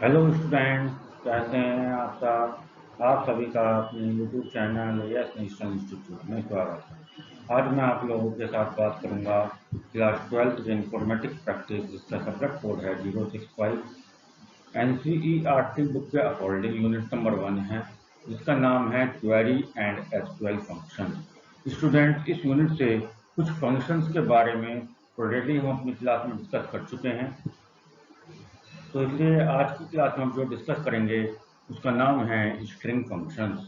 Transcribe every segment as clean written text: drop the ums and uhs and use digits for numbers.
Hello students, कैसे हैं आप सब। आप सभी का अपने YouTube channel yes national institute में स्वागत है। आज मैं आप लोगों के साथ बात करूंगा क्लास 12th के इंफॉर्मेटिक्स प्रैक्टिस, जिसका सब्जेक्ट कोड है 065। एनसीईआरटी बुक के अकॉर्डिंग यूनिट नंबर 1 है, जिसका नाम है query and SQL function. Student, इस यूनिट से कुछ फंक्शंस के बारे में ऑलरेडी हम अपनी क्लास में डिस्कस कर चुके हैं, तो इसलिए आज की क्लास में हम जो डिस्कस करेंगे उसका नाम है स्ट्रिंग फंक्शंस।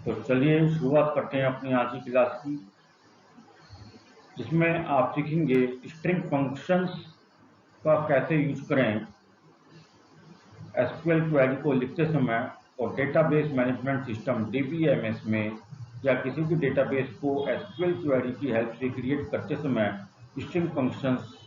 तो चलिए शुरुआत करते हैं अपनी आज की क्लास की, जिसमें आप सीखेंगे स्ट्रिंग फंक्शंस का कैसे यूज करें एसक्यूएल क्वेरी को लिखते समय, और डेटाबेस मैनेजमेंट सिस्टम डीबीएमएस में या किसी भी डेटाबेस को एसक्यूएल क्वेरी की हेल्प से क्रिएट करते समय स्ट्रिंग फंक्शंस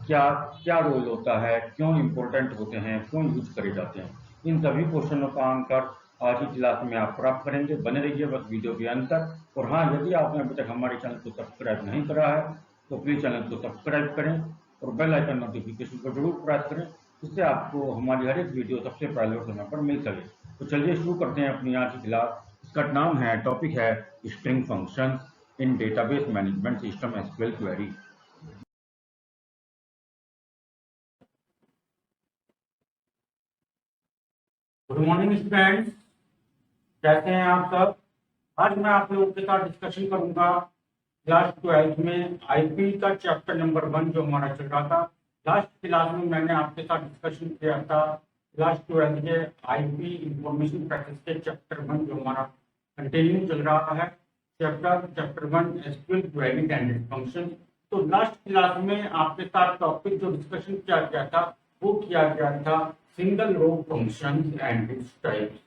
क्या क्या रोल होता है, क्यों इम्पोर्टेंट होते हैं, क्यों यूज करे जाते हैं। इन सभी क्वेश्चनों का आंसर आज की क्लास में आप प्राप्त करेंगे। बने रहिए बस वीडियो के अंत तक। और हाँ, यदि आपने अभी तक हमारे चैनल को सब्सक्राइब नहीं करा है तो प्लीज़ चैनल को सब्सक्राइब करें और बेल आइकन नोटिफिकेशन को जरूर प्रेस करें, जिससे आपको हमारी हर एक वीडियो सबसे पहले और समय पर मिल सके। तो चलिए शुरू करते हैं अपनी आज की क्लास। इसका नाम है, टॉपिक है string function in database management system SQL query. Good morning students, कैसे हैं आप सब। आज मैं आप लोगों के साथ डिस्कशन करूंगा क्लास 12 में आईपी का चैप्टर नंबर 1 जो हमारा चल रहा था। लास्ट क्लास में मैंने आपके साथ डिस्कशन किया था क्लास 12 के आईपी इंफॉर्मेशन प्रैक्टिस के चैप्टर 1 जो हमारा कंटिन्यू चल रहा है। Chapter 1 SQL query and function. तो लास्ट क्लास में आपके साथ टॉपिक जो डिस्कशन किया गया था वो किया गया था single row function and its types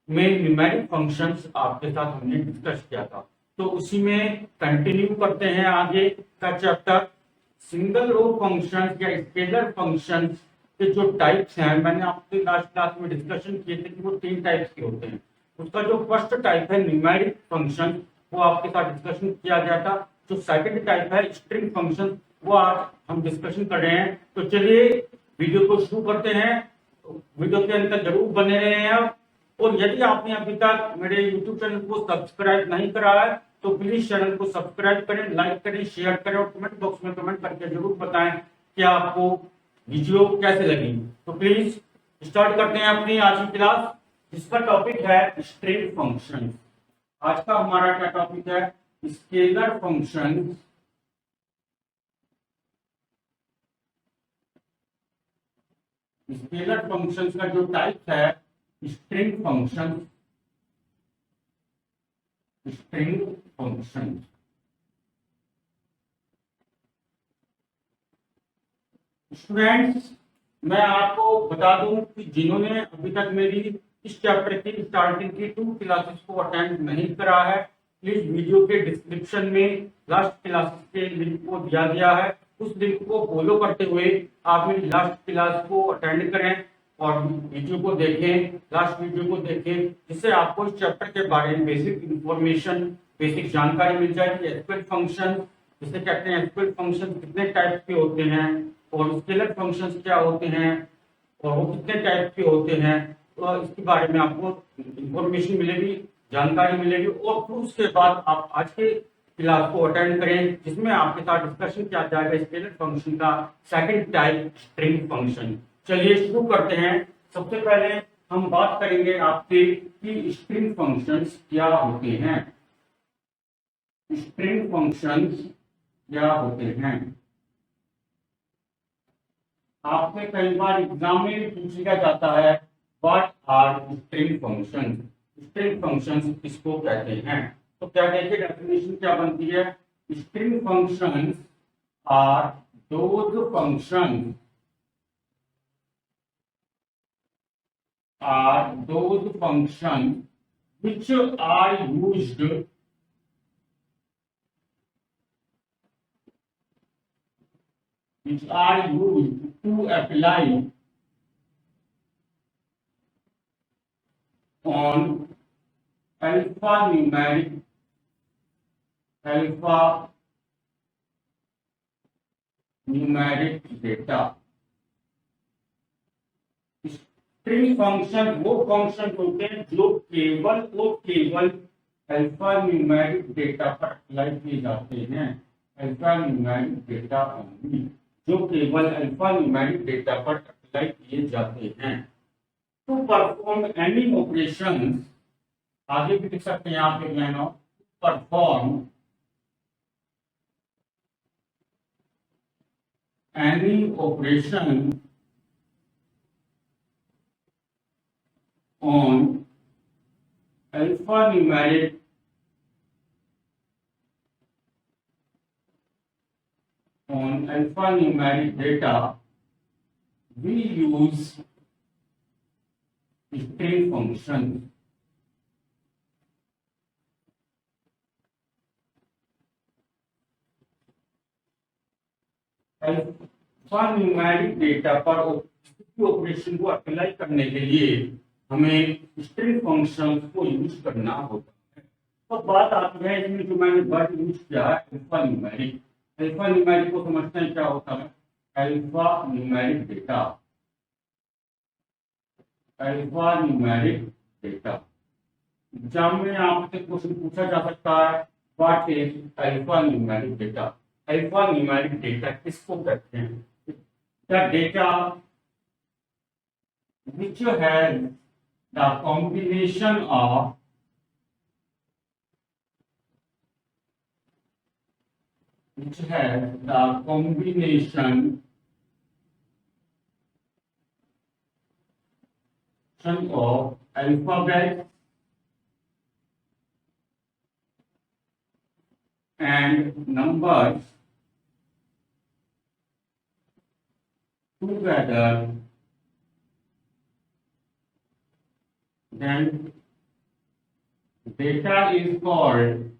में न्यूमेरिक फंक्शंस आपके साथ हमने डिस्कस किया था। तो उसी में कंटिन्यू करते हैं आगे का चैप्टर। सिंगल रो फंक्शंस या स्केलर फंक्शंस के जो टाइप्स हैं, मैंने आपके लास्ट क्लास में डिस्कशन किए थे कि वो 3 टाइप्स के होते हैं। उसका जो फर्स्ट टाइप है न्यूमेरिक फंक्शन, वो आपके साथ डिस्कशन किया गया था। जो सेकंड टाइप है स्ट्रिंग फंक्शन, वो आज हम डिस्कशन कर रहे हैं। तो चलिए वीडियो को शुरू करते हैं। वीडियो के अंदर जरूर बने रहे हैं आप। और यदि आपने अभी तक मेरे YouTube चैनल को सब्सक्राइब नहीं करा है तो प्लीज चैनल को सब्सक्राइब करें, लाइक करें, शेयर करें और कमेंट बॉक्स में कमेंट करके जरूर बताएं कि आपको वीडियो कैसे लगी। तो प्लीज स्टार्ट करते हैं अपनी आज की क्लास, जिसका टॉपिक है स्ट्रिंग फंक्शन। आज का हमारा क्या टॉपिक है? Scalar function. स्केलर फंक्शन का जो टाइप है string function. String function students, मैं आपको बता दूं कि जिन्होंने अभी तक मेरी इस चैप्टर की स्टार्टिंग की 2 क्लासेस को अटेंड नहीं करा है, प्लीज वीडियो के डिस्क्रिप्शन में लास्ट क्लासेस के लिंक को दिया गया है। उस लिंक को फॉलो करते हुए आप मेरी लास्ट क्लास को अटेंड करें और वीडियो को देखें, लास्ट वीडियो को देखें, जिससे आपको इस चैप्टर के बारे में बेसिक इंफॉर्मेशन, बेसिक जानकारी मिल जाएगी। एसक्यूएल फंक्शन जिसे कहते हैं, एसक्यूएल फंक्शन कितने टाइप के होते हैं और स्केलर फंक्शंस क्या होते हैं और वो कितने टाइप के होते हैं, तो इसके बारे में आपको इंफॉर्मेशन मिलेगी, जानकारी मिलेगी। और फिर उसके बाद आप आज के क्लास को अटेंड करें, जिसमें आपके साथ डिस्कशन किया जाएगा स्केलर फंक्शन का सेकंड टाइप स्ट्रिंग फंक्शन। चलिए शुरू करते हैं। सबसे पहले हम बात करेंगे आपसे कि स्ट्रिंग फंक्शंस क्या होते हैं। स्ट्रिंग फंक्शंस क्या होते हैं? आपसे कई बार एग्जाम में भी पूछ लिया जाता है, what are string function. String function किसको कहते हैं? तो क्या देखिए डेफिनेशन क्या बनती है। String functions are those functions which are used to apply on alphanumeric data। String function वो फंक्शन होते हैं जो केवल और केवल अल्फा न्यूमेरिक डेटा पर अप्लाई किए जाते हैं। अल्फा न्यूमेरिक डेटा ओनली, जो केवल अल्फा न्यूमेरिक डेटा पर अप्लाई किए जाते हैं। टू परफॉर्म एनी ऑपरेशन, आगे भी लिख सकते हैं आप man perform any operation on alphanumeric data, we use string function. Alphanumeric data पर ऑपरेशन को अप्लाई करने के लिए हमें स्ट्रिंग फंक्शंस को यूज करना होता है। तो बात आती है इसमें जो मैंने वर्ड यूज किया है अल्फान्यूमेरिक। अल्फान्यूमेरिक को समझते हैं क्या होता है? Alphanumeric data, alphanumeric data. Exam में आपसे क्वेश्चन पूछा जा सकता है what is alphanumeric data. Alphanumeric data किसको कहते हैं? The data which has the combination of of alphabet and numbers together, then data is called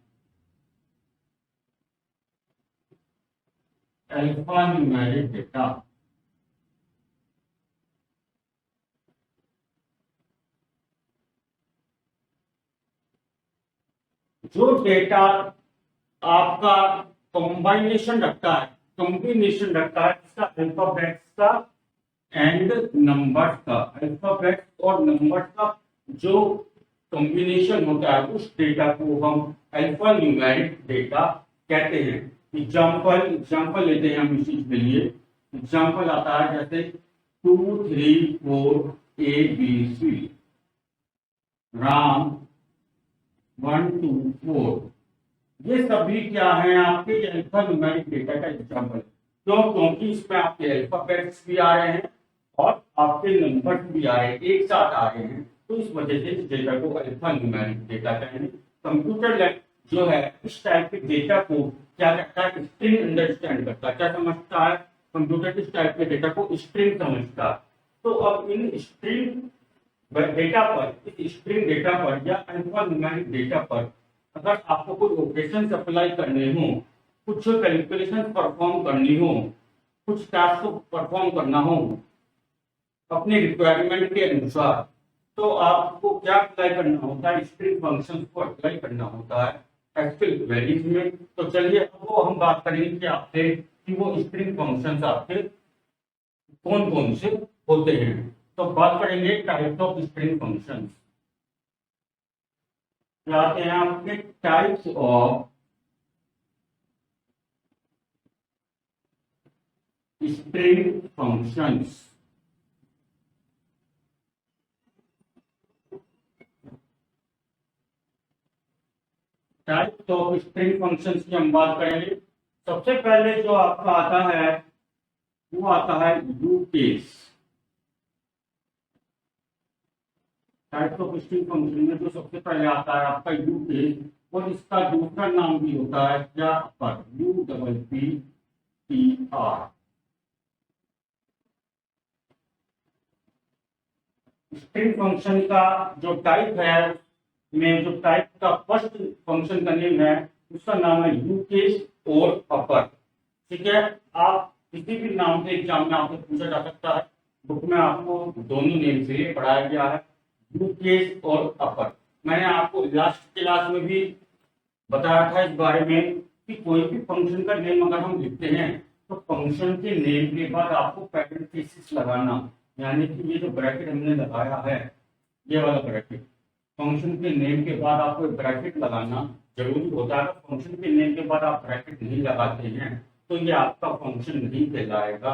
alphanumeric data. जो डेटा आपका कॉम्बिनेशन रखता है इसका अल्फाबेट्स का एंड नंबर्स का, अल्फाबेट्स और नंबर्स का जो कॉम्बिनेशन होता है उस डेटा को हम अल्फान्यूमेरिक डेटा कहते हैं। एग्जाम्पल लेते हैं हम इस चीज के लिए। एग्जाम्पल आता है जैसे 2 3 4 ABC, राम 1 2 4। ये सभी क्या है? आपके अल्फान्यूमेरिक डेटा का एग्जाम्पल। क्योंकि इसमें आपके अल्फाबेट्स भी आ रहे हैं और आपके नंबर्स भी आ रहे हैं, एक साथ आ रहे हैं, तो इस वजह से इस डेटा को अल्फान्यूमेरिक डेटा कहेंगे। कंप्यूटर जो है इस टाइप के डेटा को क्या करता है? स्ट्रिंग अंडरस्टैंड करता है। क्या समझता है? कंप्यूटर इस टाइप के डेटा को स्ट्रिंग समझता है। तो अब इन स्ट्रिंग डेटा पर, इस स्ट्रिंग डेटा पर या अल्फान्यूमेरिक डेटा पर अगर आपको कोई ऑपरेशन अप्लाई करने हो, कुछ कैलकुलेशन परफॉर्म करनी हो, कुछ टास्क को परफॉर्म करना हो अपने रिक्वायरमेंट के अनुसार, तो आपको क्या अप्लाई करना होता है? स्ट्रिंग फंक्शंस को अप्लाई करना होता है एक्चुअल वैल्यूज में। तो चलिए अब वो हम बात करेंगे कि आपसे कि वो स्ट्रिंग फंक्शंस आपके कौन कौन से होते हैं। तो बात करेंगे टाइप्स ऑफ स्ट्रिंग फंक्शंस। आते हैं आपके types of string functions. Types of string functions की हम बात करेंगे। सबसे पहले जो आपका आता है वो आता है use case. Types of string function में जो सबसे पहले आता है आपका यूज केस, और इसका दूसरा नाम भी होता है क्या? पर UPPR। स्ट्रिंग फंक्शन का जो टाइप है में जो टाइप का फर्स्ट फंक्शन का नेम है उसका नाम है यूज केस और अपर। ठीक है, आप किसी भी नाम से एग्जाम में आपको पूछा जा सकता है। बुक में आपको दोनों नेम से पढ़ाया गया है, यूज केस और अपर। मैंने आपको लास्ट क्लास में भी बताया था इस बारे में कि कोई भी फंक्शन का नेम अगर हम लिखते हैं तो फंक्शन के नेम के बाद आपको पैरेंथेसिस लगाना, यानी कि ये जो ब्रैकेट हमने लगाया है, ये वाला ब्रैकेट, फंक्शन के नेम के बाद आपको ब्रैकेट लगाना जरूरी होता है। फंक्शन के नेम के बाद आप ब्रैकेट नहीं लगाते हैं तो ये आपका फंक्शन नहीं कहलाएगा।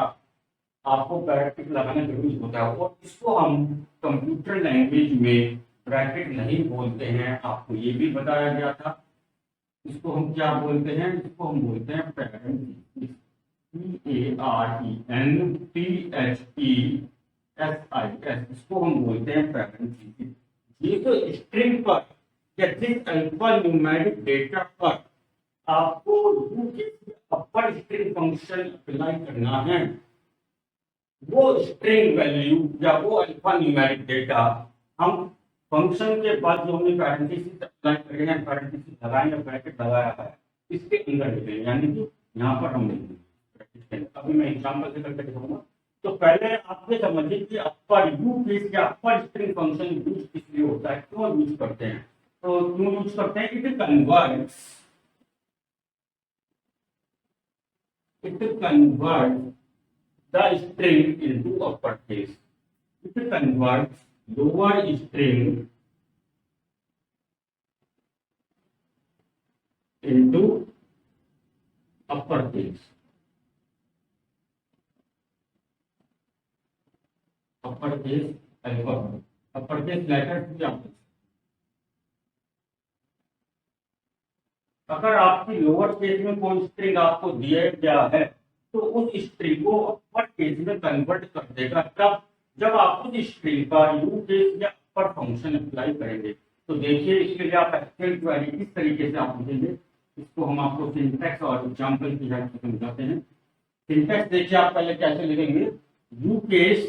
आपको ब्रैकेट लगाना जरूरी होता है, और इसको हम कंप्यूटर लैंग्वेज में ब्रैकेट नहीं बोलते हैं, आपको ये भी बताया गया था। इसको हम क्या बोलते हैं? इसको हम बोलते हैं पैरेंथेसिस, PARENTHESIS, इसको हम बोलते हैं पैरेंथेसिस। ये तो स्ट्रिंग पर या जिस अल्फा न्यूमेरिक डेटा पर आपको अपर स्ट्रिंग फंक्शन अप्लाई करना है, वो स्ट्रिंग वैल्यू या वो अल्फा न्यूमेरिक डेटा हम फंक्शन के बाद जो हमने पैरेंथेसिस अप्लाई करे हैं, पैरेंथेसिस लगाए या ब्रैकेट लगाया है, इसके अंदर लिखेंगे, यानी कि यहाँ पर हम लिखेंगे ब्रैकेट के अंदर। अभी मैं एग्जांपल से करके दिखाऊंगा। तो पहले आप ये समझिए कि अपर यू केस या अपर स्ट्रिंग फंक्शन यूज किस लिए होता है, क्यों यूज करते हैं? तो क्यों यूज करते हैं? It converts the string into uppercase. It converts lower string into uppercase. Uppercase alphabet. Uppercase letter क्या? अगर आपकी लोअर केस में कोई स्ट्रिंग आपको दिया गया है तो उस स्ट्रिंग को अपर केस में कन्वर्ट कर देगा तब जब आप उस स्ट्रिंग का यू केस या अपर फंक्शन अप्लाई करेंगे। तो देखिए, इसके लिए आप एसक्यूएल क्वेरी किस तरीके से आप लिखेंगे, इसको हम आपको सिंटैक्स और एग्जांपल की हेल्प से समझाते हैं। सिंटैक्स देखिए, आप पहले कैसे लिखेंगे? यू केस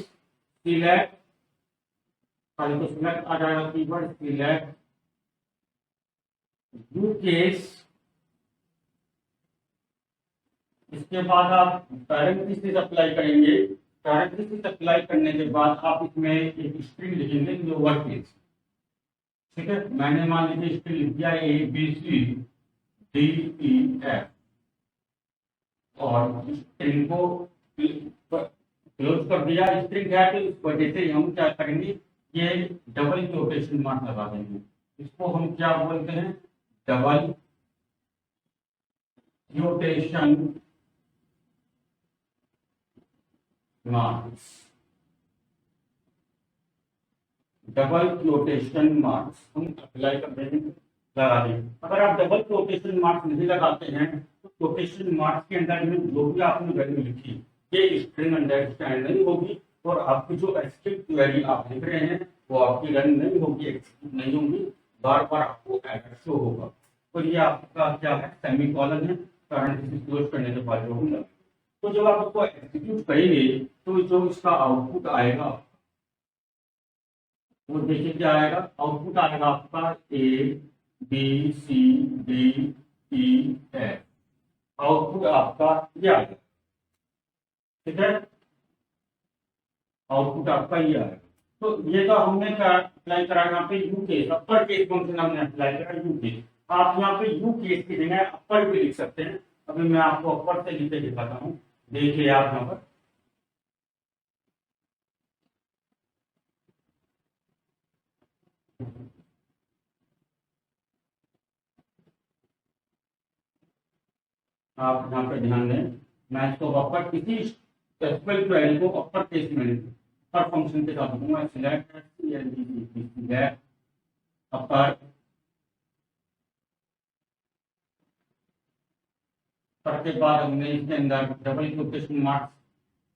सिलेक्ट, पहले तो सिलेक्ट आ जाएगा कीवर्ड सिलेक्ट, यू केस, इसके बाद आप पैरेंथेसिस अप्लाई करेंगे। पैरेंथेसिस अप्लाई करने के बाद आप इसमें एक स्ट्रिंग लिखेंगे लोअर केस, ठीक है। मैंने मान लीजिए स्ट्रिंग लिख दिया ABCDEF और स्ट्रिंग को क्लोज कर दिया। स्ट्रिंग है तो इस वजह से हम क्या करेंगे, ये डबल क्वोटेशन मार्क लगा देंगे। इसको हम क्या बोलते हैं? Double quotation marks. Double quotation marks हम अप्लाई कर देंगे, लगा देंगे। अगर आप डबल क्वोटेशन मार्क्स नहीं लगाते हैं तो क्वोटेशन मार्क्स के अंदर में जो भी आपने वैल्यू लिखी ये स्ट्रिंग अंडरस्टैंड नहीं होगी, और आपकी जो एसक्यूएल क्वेरी आप लिख रहे हैं वो आपकी रन नहीं होगी, एग्जीक्यूट नहीं होगी, बार बार आपको एरर शो होगा। तो ये आपका क्या है? सेमीकोलन है, पैरेंथेसिस क्लोज करने के बाद जो होगा। तो जब आप इसको एग्जीक्यूट करेंगे तो जो इसका आउटपुट आएगा वो देखिए क्या आएगा। आउटपुट आएगा आपका ABCDEF, आउटपुट आपका ये आएगा, ठीक है। आउटपुट आपका ये आएगा। तो ये तो हमने क्या अप्लाई करा, यहाँ पे you case upper case function हमने अप्लाई करा यू केस। आप यहाँ पे यू केस की जगह अपर भी लिख सकते हैं। अभी मैं आपको अपर से लिख के दिखाता हूँ, देखिए आप यहाँ पर आप यहाँ पे ध्यान दें, मैं इसको अपर किसी एसक्यूएल क्वेरी को अपर केस में अपर फंक्शन के साथ दूंगा। सिलेक्ट अपर के बाद हमने इसके अंदर डबल क्वोटेशन मार्क्स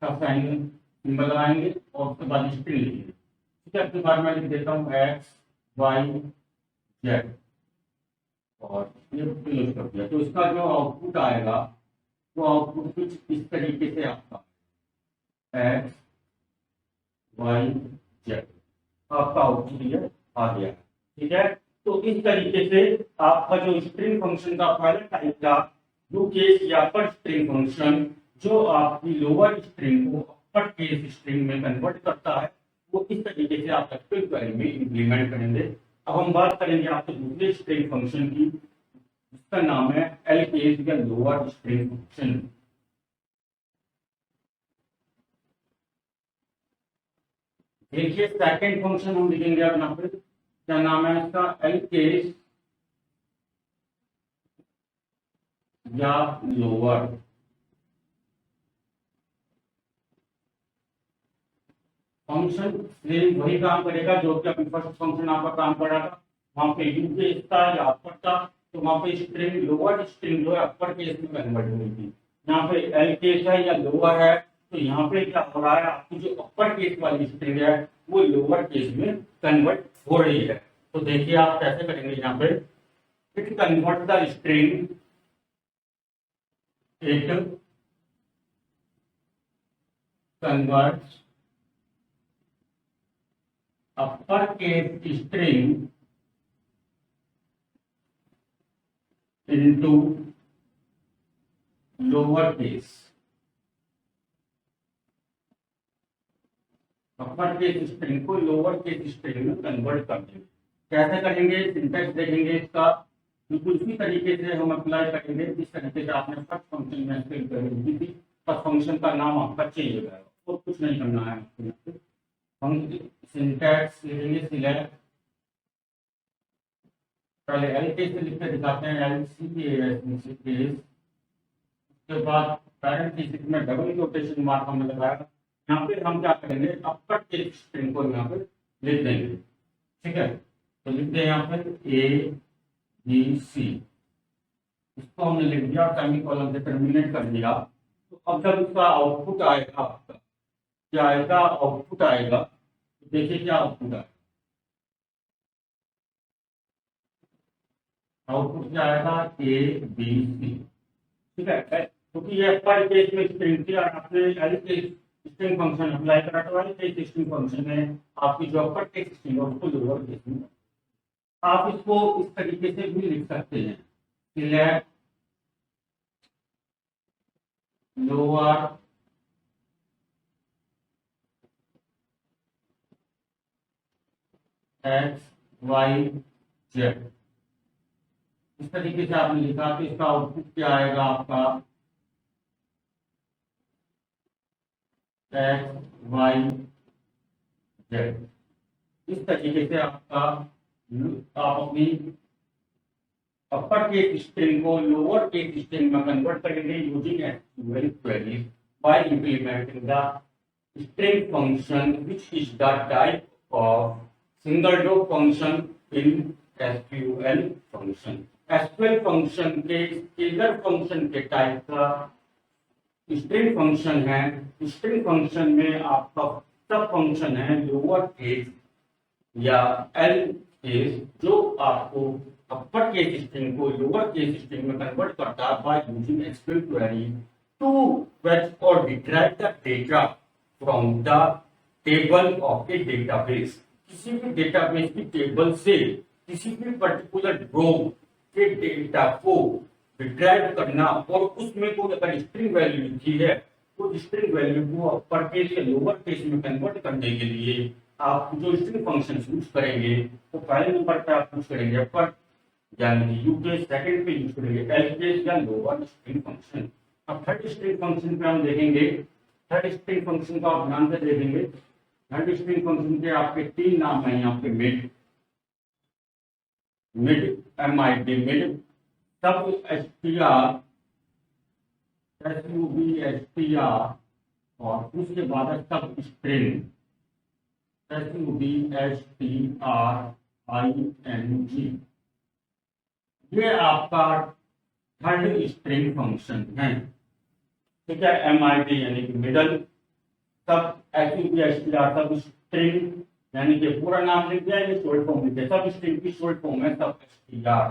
का साइन सिंबल लगाएंगे और उसके बाद स्ट्रिंग लिखेंगे, ठीक है। उसके बाद मैं लिख देता हूँ XYZ और ये क्लोज कर दिया। तो इसका जो आउटपुट आएगा वो आउटपुट कुछ इस तरीके से आपका XYZ आपका आउटपुट ये आ गया, ठीक है। तो इस तरीके से आपका जो स्ट्रिंग फंक्शन का पहला टाइप था यू केस या अपर स्ट्रिंग फंक्शन, जो आपकी लोअर स्ट्रिंग को अपर केस स्ट्रिंग में कन्वर्ट करता है, वो इस तरीके से आप एसक्यूएल क्वेरी में इंप्लीमेंट करेंगे। अब हम बात करेंगे आपके दूसरे स्ट्रिंग फंक्शन की, जिसका नाम है एल केस या लोअर स्ट्रिंग फंक्शन। देखिए सेकंड फंक्शन हम लिखेंगे अब यहाँ पे, क्या नाम है इसका, एल केस या लोअर। फंक्शन सेम वही काम करेगा जो कि अभी फर्स्ट फंक्शन आपका काम कर रहा था, वहां पे यू केस था या अपर था, तो वहां पे स्ट्रिंग लोअर स्ट्रिंग जो है अपर केस में कन्वर्ट हुई थी। यहाँ पे एल केस है या लोअर है, तो यहाँ पे क्या हो रहा है, आपकी जो अपर केस वाली स्ट्रिंग है वो लोअर केस में कन्वर्ट हो रही है। तो देखिए आप कैसे करेंगे, यहाँ पे it convert the string, it convert upper case string into lower case. Upper case string को लोअर केस स्ट्रिंग में कन्वर्ट कर देंगे। कैसे करेंगे, सिंटैक्स देखेंगे इसका, बिल्कुल इसी तरीके से हम अप्लाई करेंगे जिस तरीके से आपने फर्स्ट फंक्शन में एक्सप्लेन करी थी। फर्स्ट फंक्शन का नाम आपका चेंज हो जाएगा, तो कुछ नहीं करना है आपको। हम सिंटैक्स लिखेंगे, सिलेक्ट, पहले एल केस से लिख के दिखाते हैं, एल सी केस, उसके बाद पैरेंथेसिस में डबल कोटेशन मार्क हमने लगाया। यहाँ पे हम क्या करेंगे, अपर केस स्ट्रिंग को यहाँ पे लिख देंगे, ठीक है। तो लिख दें यहाँ पे ए बी सी, इसको हमने लिख दिया, सेमीकोलन से टर्मिनेट कर दिया। तो अब जब इसका आउटपुट आएगा, आपका क्या आएगा, आउटपुट आएगा, तो देखिए क्या आउटपुट आएगा, आउटपुट क्या आएगा, ए बी सी, ठीक है। क्योंकि ये अपर केस में स्ट्रिंग थी और आपने L case string function apply करा, तो एल केस स्ट्रिंग फंक्शन में आपकी जो अपर केस स्ट्रिंग है उसको लोअर केस में। आप इसको इस तरीके से भी लिख सकते हैं, select lower X Y Z, इस तरीके से आपने लिखा, तो इसका आउटपुट क्या आएगा आपका, एक्स वाई जेड। इस तरीके से आपका आप अपनी अपर केस स्ट्रिंग को लोअर केस स्ट्रिंग में कन्वर्ट करेंगे using SQL queries by implementing the string function which is the type of single dog function in SQL function. SQL function के स्केलर फंक्शन के टाइप का string function है। String function में आपका सब function है लोअर केस या L case, जो आपको अपर केस स्ट्रिंग को लोअर केस स्ट्रिंग में कन्वर्ट करता है by using SQL query to fetch और derive the data from the table of a database. किसी भी डेटाबेस की टेबल से किसी भी पर्टिकुलर रो के डेटा को डिराइव करना, और उसमें कोई अगर स्ट्रिंग वैल्यू लिखी है तो स्ट्रिंग वैल्यू को अपर केस या लोअर केस में कन्वर्ट करने के लिए आप जो स्ट्रिंग फंक्शन यूज करेंगे, तो पहले नंबर पे आप यूज करेंगे अपर यानी यू केस, सेकंड पे यूज करेंगे एल केस या लोअर स्ट्रिंग फंक्शन। अब थर्ड स्ट्रिंग फंक्शन पे हम देखेंगे, थर्ड स्ट्रिंग फंक्शन को आप ध्यान से देखेंगे। थर्ड स्ट्रिंग फंक्शन के आपके तीन नाम है यहाँ पे, मिड, मिड MID, मिड, सब STR, SUBSTR, और उसके बाद सब स्ट्रिंग SUBSTRING। ये आपका थर्ड स्ट्रिंग फंक्शन है, ठीक है। MID यानी कि मिडल, सब SUBSTR सब स्ट्रिंग यानी कि पूरा नाम लिख दिया, ये शॉर्ट फॉर्म लिख दिया, सब स्ट्रिंग की शॉर्ट फॉर्म है सब STR,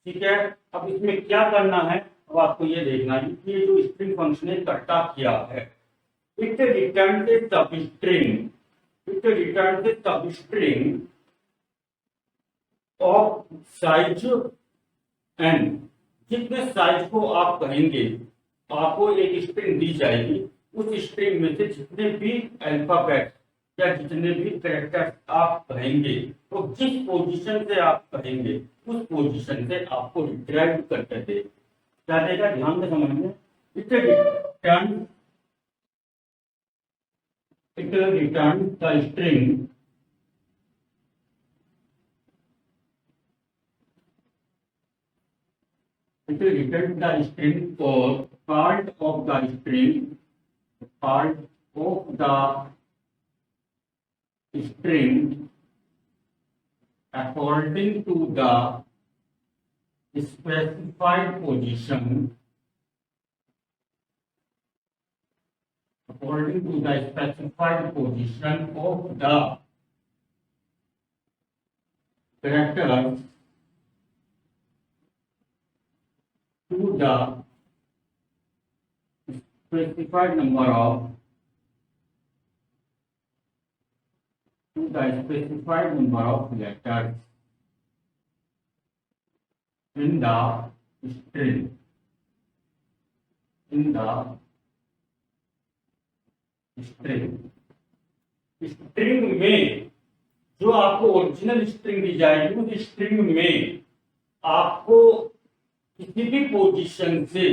ठीक है। अब इसमें क्या करना है, अब आपको ये देखना है कि ये जो स्ट्रिंग फंक्शन है करता क्या है। It return A substring, it return A substring of size n। जितने साइज को आप कहेंगे, आपको एक स्ट्रिंग दी जाएगी, उस स्ट्रिंग में से जितने भी अल्फाबेट या जितने भी कैरेक्टर्स आप कहेंगे, तो जिस पोजीशन से आप कहेंगे उस पोजीशन से आपको रिट्राइव करके दे, क्या देगा, ध्यान से समझिए। It return it will return the string it will return the string or part of the string, part of the string according to the specified position, according to the specified position of the character to the specified number of letters in the string. String में जो आपको original string दी जाएगी उस string में आपको किसी भी position से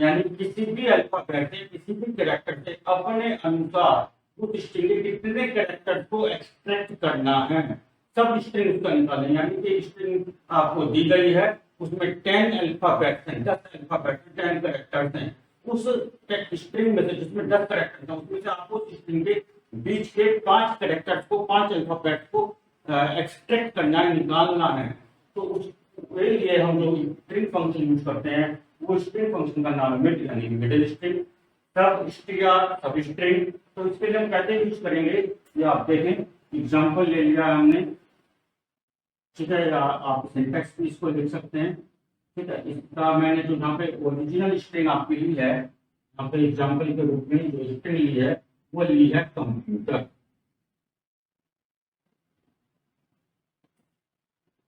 यानी किसी भी अल्फाबेट से किसी भी कैरेक्टर से अपने अनुसार उस स्ट्रिंग के कितने कैरेक्टर को एक्सट्रैक्ट करना है, सब स्ट्रिंग उसका निकालें। यानी कि स्ट्रिंग आपको दी गई है, उसमें 10 अल्फाबेट्स हैं, 10 अल्फाबेट 10 कैरेक्टर्स हैं। उस स्ट्रिंग में से जिसमें 10 कैरेक्टर्स हैं उसमें से आपको स्ट्रिंग के बीच के 5 कैरेक्टर्स को 5 अल्फाबेट को एक्सट्रैक्ट करना है, निकालना है। तो उसके लिए हम जो स्ट्रिंग फंक्शन यूज करते हैं वो स्ट्रिंग फंक्शन का नाम है मिड, यानी मिडिल स्ट्रिंग, सब स्ट्रिंग। तो इसके लिए हम कैसे यूज करेंगे ये आप देखें। एग्जांपल ले लिया हमने, ठीक है, या आप सिंटैक्स भी इसको लिख सकते हैं, ठीक है। इसका मैंने जो यहाँ पे ओरिजिनल स्ट्रिंग आपकी ली है, यहाँ पे एग्जांपल के रूप में जो स्ट्रिंग ली है वो ली है कंप्यूटर।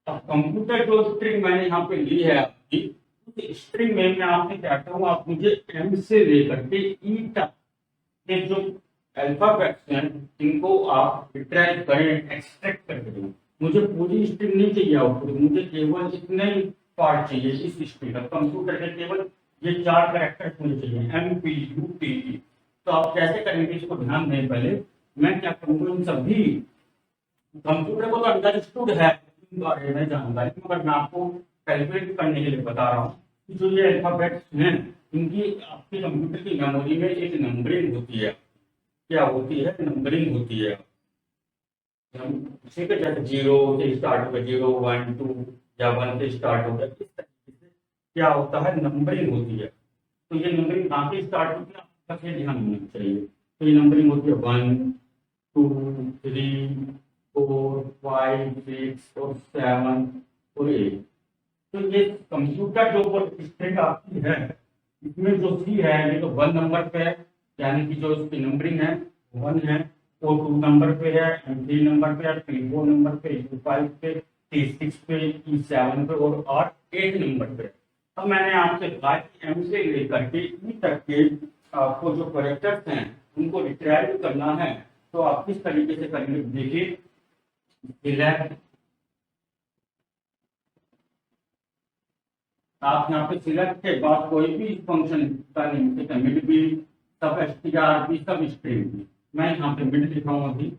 अब कंप्यूटर जो स्ट्रिंग मैंने यहाँ पे ली है आपकी, उस स्ट्रिंग में मैं आपसे कहता हूँ आप मुझे एम से लेकर के ई तक के जो अल्फाबेट्स हैं इनको आप रिट्राइव करें, एक्सट्रैक्ट करके दें। मुझे पूरी स्ट्रिंग नहीं चाहिए आउटपुट, मुझे केवल इतने ही पार्ट चाहिए इस स्ट्रिंग का। कंप्यूटर के केवल ये 4 कैरेक्टर्स मुझे चाहिए, M P U T E. तो आप कैसे करेंगे इसको ध्यान दें। पहले मैं क्या करूँगा, इन सभी कंप्यूटर को तो अंडरस्टूड है बारे में जानकारी, मगर मैं आपको कैलकुलेट करने के लिए बता रहा हूँ कि जो ये अल्फाबेट्स हैं इनकी आपके कंप्यूटर की मेमोरी में एक नंबरिंग होती है। क्या होती है? नंबरिंग होती है। ठीक है, जैसे 0 से स्टार्ट होगा, 0 1 2 या 1 से स्टार्ट होगा, इस तरीके से क्या होता है, नंबरिंग होती है। तो ये नंबरिंग कहाँ से स्टार्ट होती है आपका ध्यान होना चाहिए। तो ये नंबरिंग होती है 1 2 3 4 5 6 और 7 और 8। तो ये कंप्यूटर जो स्ट्रिंग आपकी है इसमें जो सी है ये तो 1 नंबर पे है, यानी कि जो इसकी नंबरिंग है 1 है, वो 2 नंबर पे है, 3 नंबर पे है, 4 नंबर पे, 5 पे, 6 पे, 7 पे और 8 नंबर पे। अब मैंने आपसे कहा कि एम से लेकर के ई तक के आपको जो कैरेक्टर्स हैं उनको रिट्राइव करना है। तो आप किस तरीके से करेंगे देखिए। सिलेक्ट, आप यहाँ पे सिलेक्ट के बाद कोई भी फंक्शन का नेम, मिड भी, सब str भी, सब स्ट्रिंग भी। मैं यहाँ पे मिड लिखा हूँ अभी।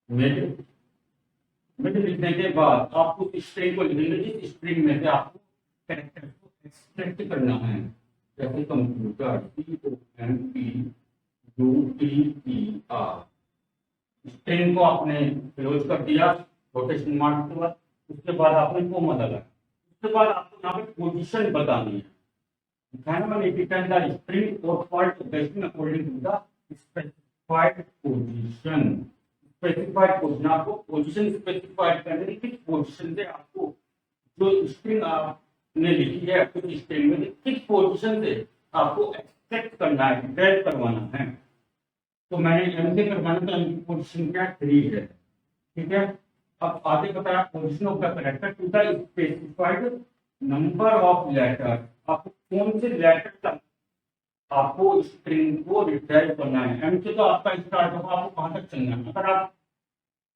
मिड लिखने के बाद आप उस स्ट्रिंग को लिखेंगे जिस स्ट्रिंग में से आपको कैरेक्टर को एक्सट्रैक्ट करना है। जैसे कंप्यूटर COMPUTER, स्ट्रिंग को आपने क्लोज कर दिया रोटेशन मार्क के बाद, उसके बाद आपने कोमा लगा, उसके बाद आपको यहाँ पे पोजीशन बतानी है। स्ट्रिंग और fault according to the specified position. Specified position, आपको पोजीशन स्पेसिफाइड करनी है, किस पोजीशन से आपको जो स्ट्रिंग आपने लिखी है उस स्ट्रिंग में किस पोजीशन से आपको एक्सट्रैक्ट करना है, ड्रैग करवाना है। तो मैंने एम से करवाना था, एम की पोजीशन क्या 3 है, ठीक है। अब आगे बताया position of the character to the specified number of letter, आपको कौन से लेटर तक आपको स्ट्रिंग को रिट्राइव करना है। एम से तो आपका स्टार्ट होगा, आपको कहाँ तक चलना है। अगर आप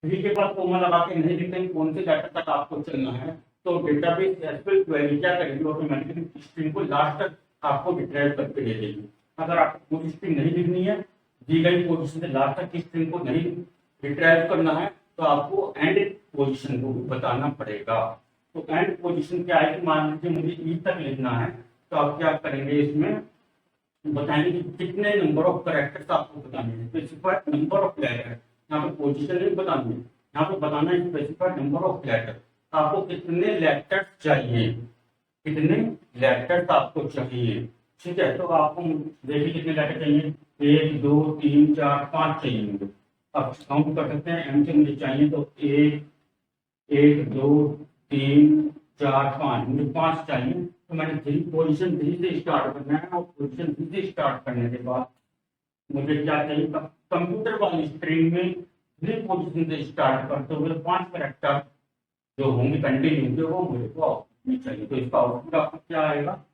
3 के बाद कोमा लगा के नहीं लिखते कौन से लेटर तक आपको चलना है, तो डेटाबेस एसक्यूएल क्वेरी क्या करेगी, ऑटोमेटिकली स्ट्रिंग को लास्ट तक आपको रिट्राइव करके दे देगी। अगर आपको पूरी स्ट्रिंग नहीं लिखनी है, दी गई पोजीशन से लास्ट तक की स्ट्रिंग को नहीं रिट्राइव करना है, तो आपको एंड पोजीशन को भी बताना पड़ेगा। तो एंड पोजीशन क्या है कि मान लीजिए मुझे ई तक लिखना है, तो आप क्या करेंगे, इसमें बताएंगे कि कितने नंबर ऑफ कैरेक्टर्स आपको बताने हैं, स्पेसिफाइड नंबर ऑफ लेटर। यहाँ पे पोजीशन नहीं बतानी है, यहाँ पे बताना है स्पेसिफाइड नंबर ऑफ लेटर। आपको कितने लेटर्स चाहिए, कितने लेटर्स आपको चाहिए, ठीक है। तो आपको देखिए कितने लेटर चाहिए, 1 2 3 4 5 चाहिए मुझे। अब काउंट कर सकते हैं, एम से मुझे चाहिए तो 1 1 2 3 4 5, मुझे 5 चाहिए। तो मैंने पोजीशन 3 से स्टार्ट करना है, और पोजीशन 3 से स्टार्ट करने के बाद मुझे क्या चाहिए, कंप्यूटर वाली स्ट्रिंग में 3 पोजीशन से स्टार्ट करते हुए 5 कैरेक्टर जो होंगे कंटिन्यू होंगे, वो मुझे को आउटपुट में चाहिए। तो इसका आउटपुट आपको क्या आएगा,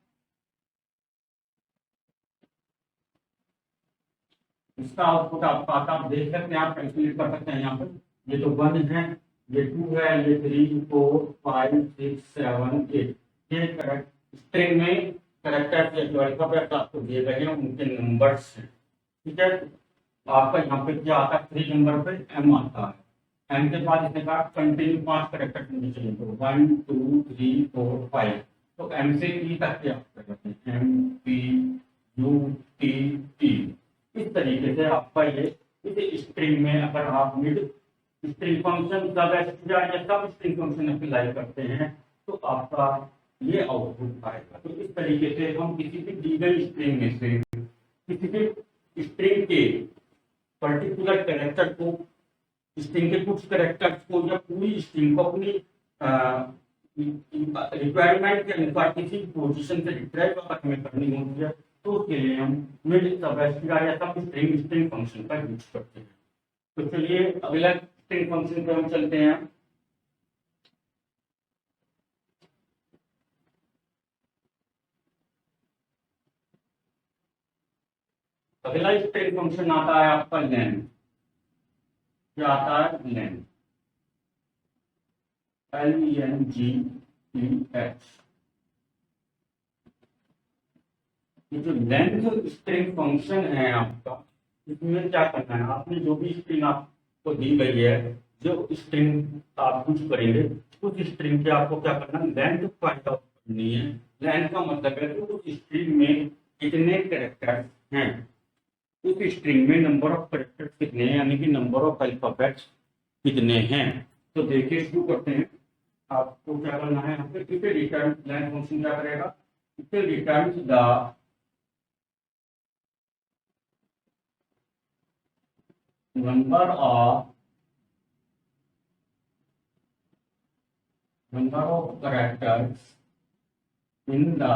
इसका आउटपुट आपका आता, आप देख सकते हैं, आप कैलकुलेट कर सकते हैं। यहाँ पर ये तो 1 है, ये 2 है, ये 3 4 5 6 7 8, ये करेक्ट स्ट्रिंग में कैरेक्टर जो अल्फाबेट आपको दिए गए हैं उनके नंबर्स हैं, ठीक है। आपका यहाँ पे क्या आता है, 3 नंबर पे एम आता है। एम के बाद इसने कहा कंटिन्यू 5 कैरेक्टर मुझे चाहिए, तो 1 2 3 4 5। तो एम से ई तक क्या करते हैं, M P U T T. इस तरीके से आपका ये इस स्ट्रिंग में अगर आप मिड स्ट्रिंग फंक्शन या सब स्ट्रिंग फंक्शन अप्लाई करते हैं, तो आपका ये आउटपुट आएगा। तो इस तरीके से हम किसी भी दी गई स्ट्रिंग में से किसी भी स्ट्रिंग के पर्टिकुलर कैरेक्टर को, स्ट्रिंग के कुछ कैरेक्टर्स को या पूरी स्ट्रिंग को अपनी रिक्वायरमेंट के अनुसार किसी पोजीशन से रिट्राइव अगर हमें करनी होती है, तो उसके लिए हम मिड सबस्ट्रिंग या सब स्ट्रिंग फंक्शन का यूज करते हैं। तो चलिए अगला स्ट्रिंग फंक्शन पे हम चलते हैं। अगला स्ट्रिंग फंक्शन आता है आपका लेन। क्या आता है, लेन, LENGTH। ये जो लेंथ स्ट्रिंग फंक्शन है आपका, इसमें क्या करना है, आपने जो भी स्ट्रिंग आपको दी गई है, जो स्ट्रिंग आप यूज करेंगे, उस स्ट्रिंग के आपको क्या करना है, लेंथ फाइंड आउट करनी है। लेंथ का मतलब है कि उस स्ट्रिंग में कितने कैरेक्टर्स हैं, उस स्ट्रिंग में नंबर ऑफ कैरेक्टर्स कितने हैं, यानी कि नंबर ऑफ अल्फाबेट्स कितने हैं। तो देखिए शुरू करते हैं। आपको क्या करना है, यहाँ पे इट रिटर्न लेंथ फंक्शन क्या करेगा, it returns the number of characters in the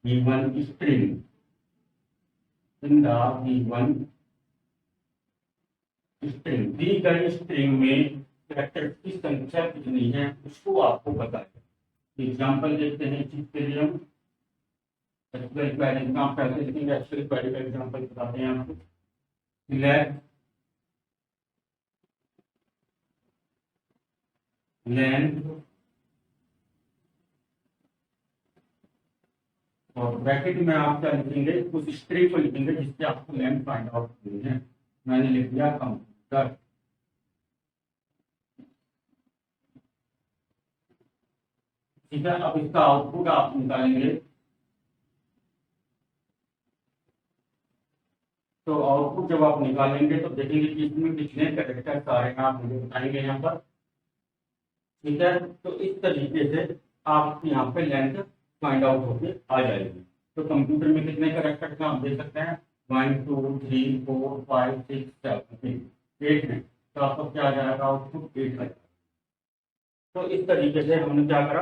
given string, in the given string। दी गई स्ट्रिंग में कैरेक्टर्स की संख्या कितनी है उसको आपको बताएगा। एग्जाम्पल देखते हैं, जिसके लिए हम एक्सप्लेन क्वेरी का पहले लिखेंगे, एक्सप्लेन क्वेरी का एग्जाम्पल बताते हैं आपको। लेंथ और ब्रैकेट में आप क्या लिखेंगे, उस स्ट्रिंग को लिखेंगे जिससे आपको लेंथ फाइंड आउट करनी है। मैंने लिख दिया कंप्यूटर। ठीक है, अब इसका आउटपुट आप निकालेंगे। तो आउटपुट जब आप निकालेंगे तो देखेंगे कि इसमें कितने कैरेक्टर्स आ रहे हैं, आप मुझे बताएंगे यहाँ पर। ठीक है, तो इस तरीके से आप यहाँ पे लेंथ फाइंड आउट होके आ जाएगी। तो कंप्यूटर में कितने कैरेक्टर्स हैं आप देख सकते हैं, 1 2 3 4 5 6 7 8 है। तो आपको क्या आ जाएगा, आउटपुट 8 आ जाएगा। तो इस तरीके से हमने क्या करा,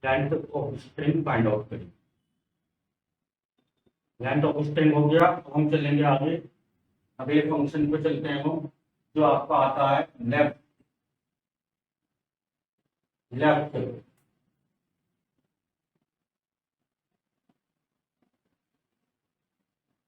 length of string find out करी। लेंथ ऑफ स्ट्रिंग हो गया। तो हम चलेंगे आगे, अगले फंक्शन पे चलते हैं हम, जो आपका आता है लेफ्ट। लेफ्ट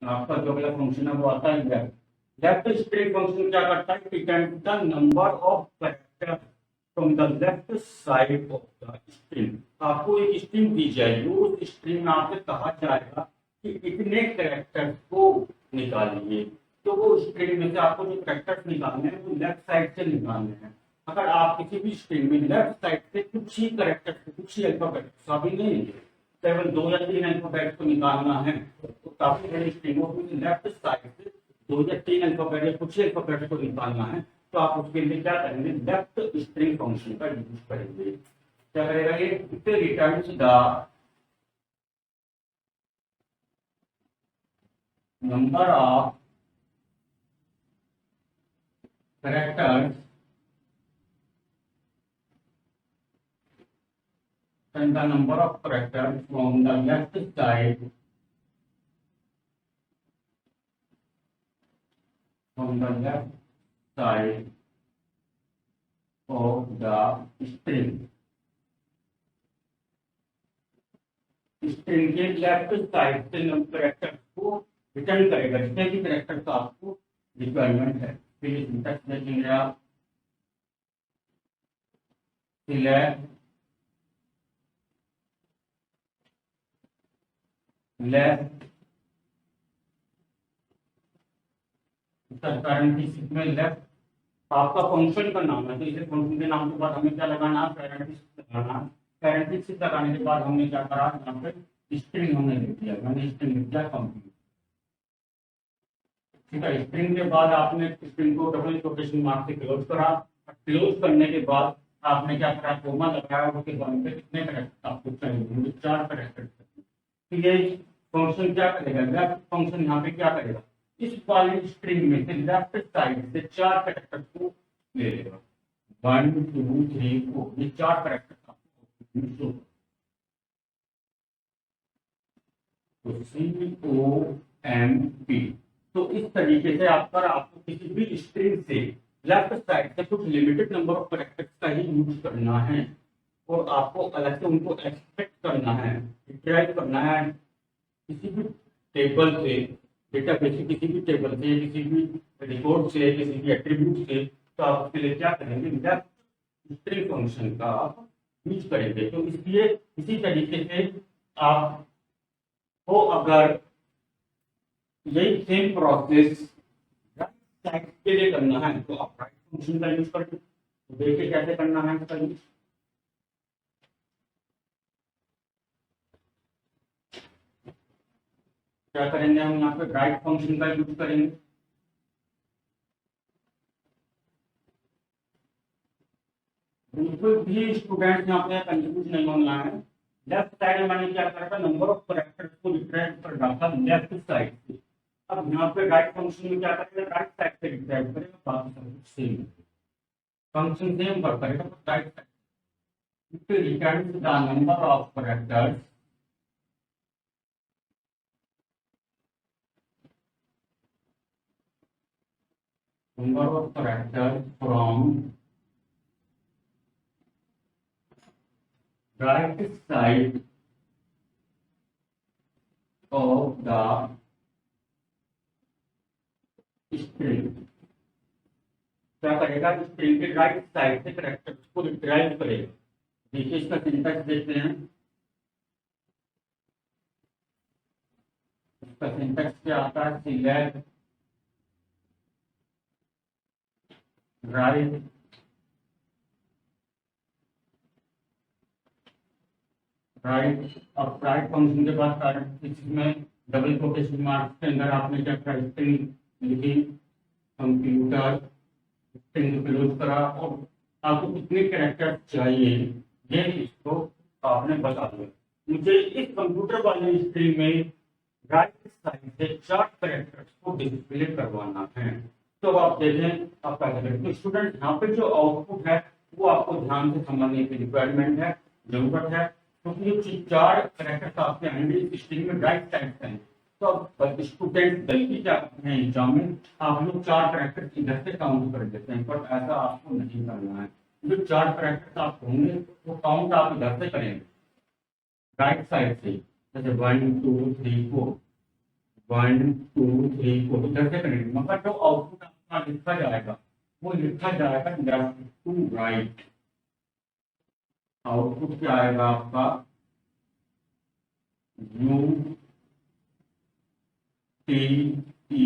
आपका जो अगला फंक्शन है वो आता है लेफ्ट। लेफ्ट स्ट्रिंग फंक्शन क्या करता है, return the number of character from the left side of the string. आपको एक स्ट्रिंग दी जाएगी, उस स्ट्रिंग में आपसे कहा जाएगा कि इतने कैरेक्टर्स को निकालिए। तो वो स्ट्रिंग में से आपको जो कैरेक्टर्स निकालने हैं वो लेफ्ट साइड से निकालने हैं। अगर आप किसी भी स्ट्रिंग में लेफ्ट साइड से कुछ ही कैरेक्टर्स, कुछ ही अल्फाबेट्स, अभी नहीं केवल 2 या 3 अल्फाबेट्स को निकालना है, तो काफी बड़ी स्ट्रिंगों में लेफ्ट साइड से 2 या 3 अल्फाबेट या कुछ ही अल्फाबेट्स को निकालना है, तो आप उसके लिए क्या करेंगे, लेफ्ट स्ट्रिंग फंक्शन का यूज करेंगे। क्या करेगा ये, it returns the number of characters and the number of characters from the left side of the string। String के लेफ्ट साइड से कैरेक्टर्स को रिटर्न करेगा, जितने भी कैरेक्टर्स आपको रिक्वायरमेंट है। फिर सिंटैक्स देखेंगे आप, सिलेक्ट लेफ्ट पैरेंथेसिस में लेफ्ट आपका फंक्शन का नाम है, तो इसे फंक्शन के नाम के बाद हमें क्या लगाना है, पैरेंथेसिस लगाना। पैरेंथेसिस लगाने के बाद हमने क्या करा, यहाँ पे स्ट्रिंग हमने लिख दिया, मैंने स्ट्रिंग लिख दिया कंप्लीट। ठीक है, स्ट्रिंग के बाद आपने स्ट्रिंग को डबल कोटेशन मार्क से क्लोज करा। क्लोज करने के बाद आपने क्या करा, कोमा लगाया, उसके बाद पे कितने कैरेक्टर आपको चाहिए, 4 कैरेक्टर। तो ये फंक्शन क्या करेगा, लेफ्ट फंक्शन यहाँ पे क्या करेगा, इस वाली स्ट्रिंग में से लेफ्ट साइड से 4 कैरेक्टर को ले लेगा। 1 2 3 4, ये 4 कैरेक्टर आपको। तो COMP। तो इस तरीके से आपको किसी भी स्ट्रिंग से लेफ्ट साइड से कुछ लिमिटेड नंबर ऑफ कैरेक्टर्स का ही यूज करना है, और आपको अलग से उनको एक्सपेक्ट करना है, ड्राइव करना है किसी भी टेबल से, डेटाबेस से, किसी भी टेबल से, किसी भी रिकॉर्ड से, किसी भी एट्रीब्यूट से। तो आप उसके लिए क्या करेंगे, लेफ्ट स्ट्रिंग फंक्शन का यूज करेंगे। तो इसलिए इसी तरीके से आप को अगर यही सेम प्रोसेस राइट साइड के लिए करना है, तो आप राइट फंक्शन का यूज करेंगे। तो देखिए कैसे करना है इसका यूज। क्या करेंगे, हम यहाँ पे राइट फंक्शन का यूज करेंगे। बिल्कुल भी स्टूडेंट यहाँ पे कंफ्यूज नहीं होना है। लेफ्ट साइड में मैंने क्या करा था, नंबर ऑफ कैरेक्टर्स को रिट्राइव कर रहा था लेफ्ट साइड से। अब यहाँ पे राइट फंक्शन में क्या करेगा, राइट साइड से रिट्राइव करेगा, बाकी सब कुछ सेम फंक्शन सेम वर्क करेगा, तो right side it returns the number of characters from right side of the string। क्या करेगा, स्ट्रिंग के राइट साइड से कैरेक्टर्स को रिट्राइव करेगा। देखिए इसका सिंटैक्स देखते हैं। इसका सिंटैक्स क्या आता है, सिलेक्ट राइट और राइट फंक्शन के बाद पैरेंथेसिस में डबल कोटेशन मार्क्स के अंदर आपने क्या करा, स्ट्रिंग लिखी, कंप्यूटर स्ट्रिंग क्लोज करा, और आपको कितने कैरेक्टर चाहिए ये इसको आपने बता दिया। मुझे इस कंप्यूटर वाली स्ट्रिंग में राइट साइड से 4 कैरेक्टर्स को डिस्प्ले करवाना है। तो आप देखें आप क्या करें, तो स्टूडेंट यहाँ पे जो आउटपुट है वो आपको ध्यान से समझने की रिक्वायरमेंट है, जरूरत है, क्योंकि ये 4 कैरेक्टर्स आपके हैंडल स्ट्रिंग में राइट साइड से हैं। तो अब स्टूडेंट गलती क्या करते हैं एग्जाम में, आप लोग 4 कैरेक्टर्स इधर से काउंट कर देते हैं, बट ऐसा आपको नहीं करना है। जो 4 कैरेक्टर्स आप होंगे वो काउंट आप इधर से करेंगे, राइट साइड से, जैसे 1 2 3 4 1 2 3 4 इधर से करेंगे, मगर जो आउटपुट आपका लिखा जाएगा वो लिखा जाएगा लेफ्ट टू राइट। आउटपुट क्या आएगा आपका, U टी ई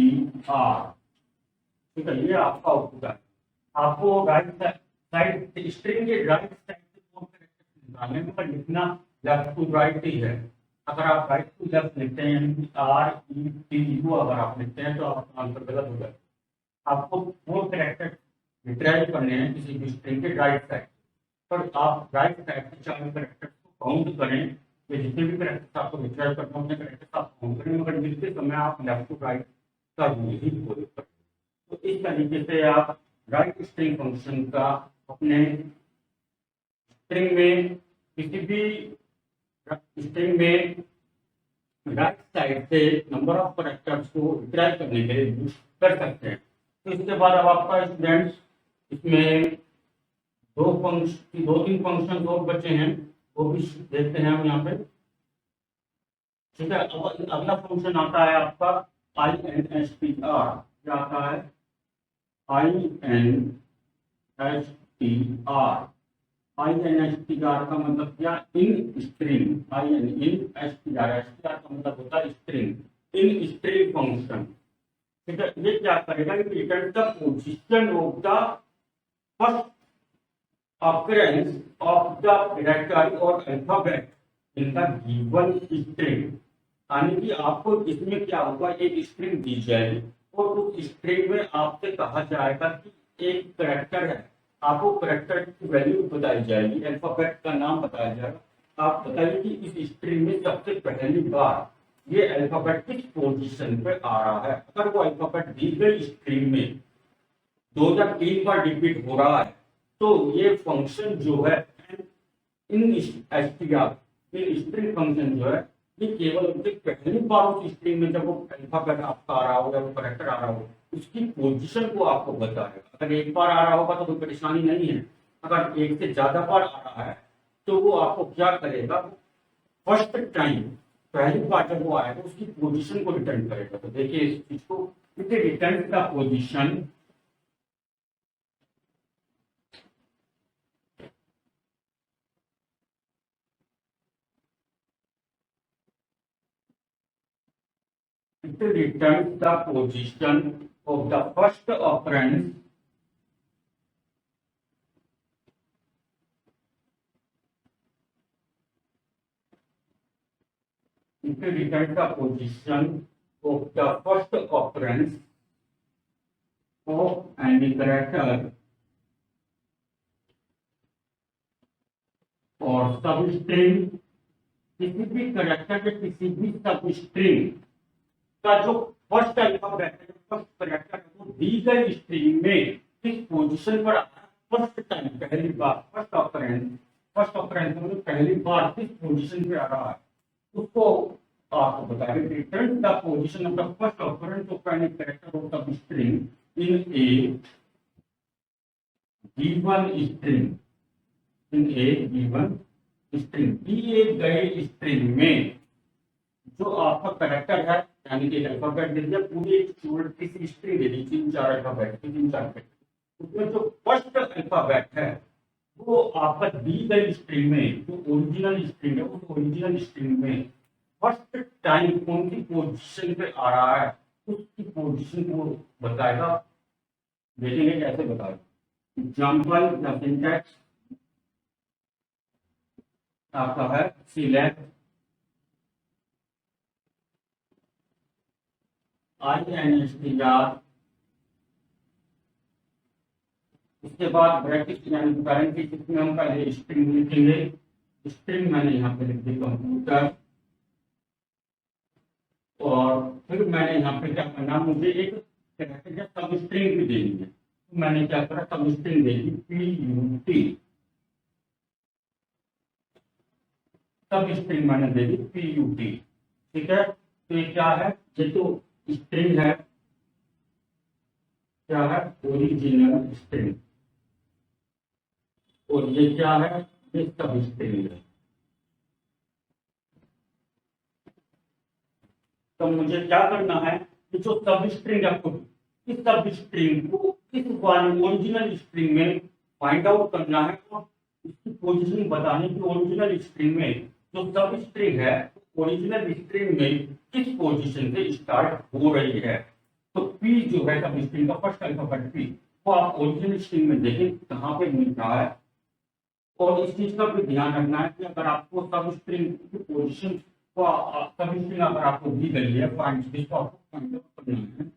आर। ठीक है, ये आपका आउटपुट है। आपको राइट साइड स्ट्रिंग के राइट साइड से कौन से कैरेक्टर निकालने में लिखना लेफ्ट टू राइट ही है। अगर आप राइट टू लेफ्ट लिखते हैं यानी आर ई टी यू अगर आप लिखते हैं तो आपका आंसर गलत हो जाएगा। आपको वो कैरेक्टर रिट्राइव करने हैं किसी भी स्ट्रिंग के राइट साइड, पर आप राइट साइड से चार कैरेक्टर को काउंट करें। ये जितने भी कैरेक्टर्स आपको रिट्राइव करना है उतने कैरेक्टर्स आप काउंट करें, मगर लिखते समय आप लेफ्ट टू राइट का यूज ही फॉलो करें। तो इस तरीके से आप राइट स्ट्रिंग फंक्शन का अपने स्ट्रिंग में किसी भी स्ट्रिंग में राइट साइड से नंबर ऑफ कैरेक्टर्स को रिट्राइव करने के लिए यूज कर सकते हैं। तो इसके बाद अब आपका स्टूडेंट्स इसमें दो तीन फंक्शन और बचे हैं, वो भी देखते हैं हम यहाँ पे। ठीक है, अब अगला फंक्शन आता है आपका INSTR। क्या आता है? INSTR। INSTR का मतलब क्या? In string. INSTR का मतलब होता है स्ट्रिंग, इन स्ट्रिंग फंक्शन। ठीक है, ये क्या करेगा? Return the position of the first occurrence of the character or alphabet in the given string। यानी कि आपको इसमें क्या होगा, एक स्ट्रिंग दी जाएगी और उस स्ट्रिंग में आपसे कहा जाएगा कि एक कैरेक्टर है, आपको कैरेक्टर की वैल्यू बताई जाएगी, अल्फाबेट का नाम बताया जाएगा। आप बताइए कि इस स्ट्रिंग में सबसे पहली बार ये अल्फाबेट किस पोजीशन पे आ रहा है। अगर वो अल्फाबेट दी गई स्ट्रिंग में 2 या 3 बार रिपीट हो रहा है तो ये फंक्शन जो है इन स्ट्रिंग फंक्शन जो है ये केवल उनसे पहली बार उस स्ट्रिंग में जब वो अल्फाबेट आपका आ रहा हो या वो कैरेक्टर आ रहा हो उसकी पोजीशन को आपको बताएगा। अगर एक बार आ रहा होगा तो कोई परेशानी नहीं है, अगर एक से ज्यादा बार आ रहा है तो वो आपको क्या करेगा, फर्स्ट टाइम पहली बार जब वो आएगा उसकी पोजीशन को रिटर्न करेगा। तो देखिए इस चीज को, रिटर्न का position it returns the position of the first occurrence of the first occurrence of any character और सबस्ट्रिंग। किसी भी कैरेक्टर के किसी भी सबस्ट्रिंग का जो फर्स्ट अल्फाबेट है, फर्स्ट कैरेक्टर है, वो दी गई स्ट्रिंग में किस पोजीशन पर फर्स्ट टाइम पहली बार फर्स्ट ऑकरेंस मतलब पहली बार किस पोजीशन पे आ रहा है उसको आपको बताएंगे। Return the position of the first occurrence of any character of the string in a given string दी गई स्ट्रिंग में जो आपका कैरेक्टर है, यानी कि अल्फाबेट दे दिया, पूरी एक किसी स्ट्रिंग दे दी 3-4 अल्फाबेट, उसमें जो फर्स्ट अल्फाबेट है वो आपका दी गई स्ट्रिंग में जो ओरिजिनल स्ट्रिंग है उस ओरिजिनल स्ट्रिंग में फर्स्ट टाइम कौन सी पोजीशन पे आ रहा है उसकी पोजीशन को बताएगा। देखेंगे कैसे बताएगा। एग्जाम्पल या सिंटैक्स आपका है सिलेक्ट INSTR, उसके बाद ब्रैकेट यानी पैरेंथेसिस में हम पहले स्ट्रिंग लिखेंगे। स्ट्रिंग मैंने यहाँ पे लिख दी कंप्यूटर, और फिर मैंने यहाँ पे क्या करना, मुझे एक कैरेक्टर सब स्ट्रिंग भी देनी है, तो मैंने क्या करा, सब स्ट्रिंग दे दी PUT, सब स्ट्रिंग मैंने दे दी PUT। ठीक है, तो ये क्या है, ये तो स्ट्रिंग है, क्या है, ओरिजिनल स्ट्रिंग, और ये क्या है, ये सब स्ट्रिंग है। तो मुझे क्या करना है कि जो सब स्ट्रिंग है इस सब स्ट्रिंग को इस वाली ओरिजिनल स्ट्रिंग में फाइंड आउट करना है, और इसकी पोजीशन बताने की ओरिजिनल स्ट्रिंग में जो सब स्ट्रिंग है ओरिजिनल स्ट्रिंग में किस पोजीशन से स्टार्ट हो रही है। तो पी जो है सब स्ट्रिंग का फर्स्ट अल्फाबेट पी, तो आप ओरिजिनल स्ट्रिंग में देखें कहाँ पे मिल रहा है। और इस चीज का भी ध्यान रखना है कि अगर आपको सब स्ट्रिंग की पोजीशन को सब स्ट्रिंग अगर आपको दी गई है पॉइंट, जिसको आपको फाइंड आउट करना है